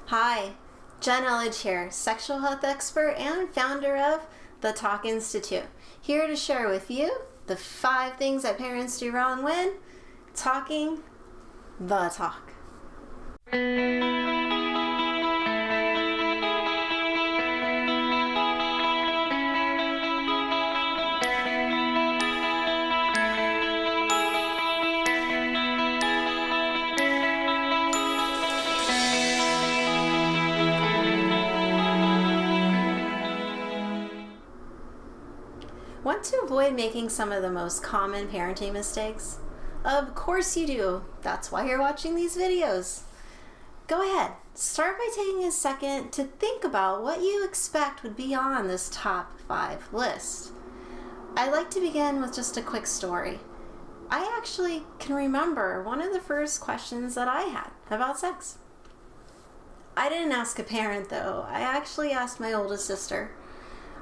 Hi, Jen Elledge here, sexual health expert and founder of the Talk Institute, here to share with you the 5 things that parents do wrong when talking the talk. Want to avoid making some of the most common parenting mistakes? Of course you do. That's why you're watching these videos. Go ahead, start by taking a second to think about what you expect would be on this top 5 list. I'd like to begin with just a quick story. I actually can remember one of the first questions that I had about sex. I didn't ask a parent though. I actually asked my oldest sister.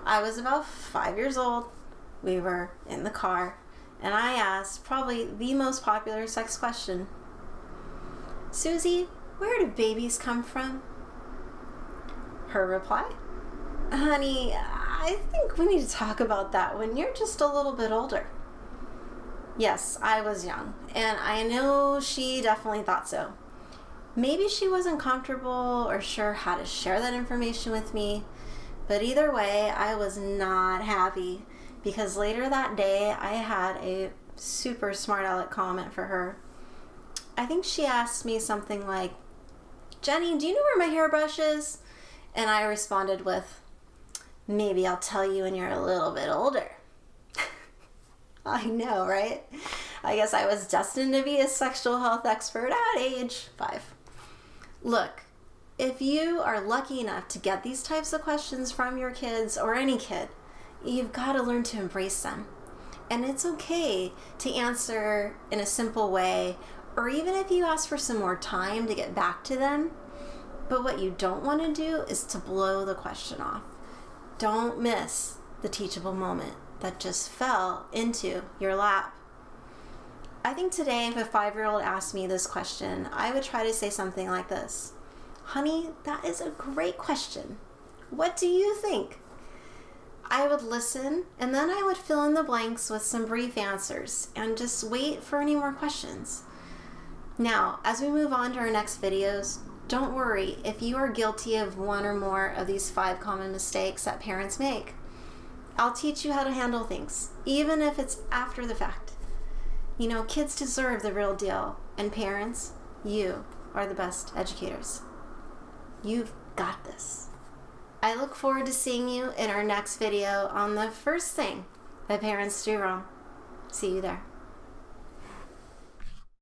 I was about 5 years old. We were in the car, and I asked probably the most popular sex question. Susie, where do babies come from? Her reply, honey, I think we need to talk about that when you're just a little bit older. Yes, I was young, and I know she definitely thought so. Maybe she wasn't comfortable or sure how to share that information with me, but either way, I was not happy. Because later that day, I had a super smart aleck comment for her. I think she asked me something like, Jenny, do you know where my hairbrush is? And I responded with, maybe I'll tell you when you're a little bit older. I know, right? I guess I was destined to be a sexual health expert at age 5. Look, if you are lucky enough to get these types of questions from your kids or any kid, you've got to learn to embrace them. And it's okay to answer in a simple way, or even if you ask for some more time to get back to them. But what you don't want to do is to blow the question off. Don't miss the teachable moment that just fell into your lap. I think today if a 5-year-old asked me this question, I would try to say something like this. Honey, that is a great question. What do you think? I would listen, and then I would fill in the blanks with some brief answers and just wait for any more questions. Now, as we move on to our next videos, don't worry if you are guilty of one or more of these 5 common mistakes that parents make. I'll teach you how to handle things, even if it's after the fact. You know, kids deserve the real deal, and parents, you are the best educators. You've got this. I look forward to seeing you in our next video on the first thing that parents do wrong. See you there.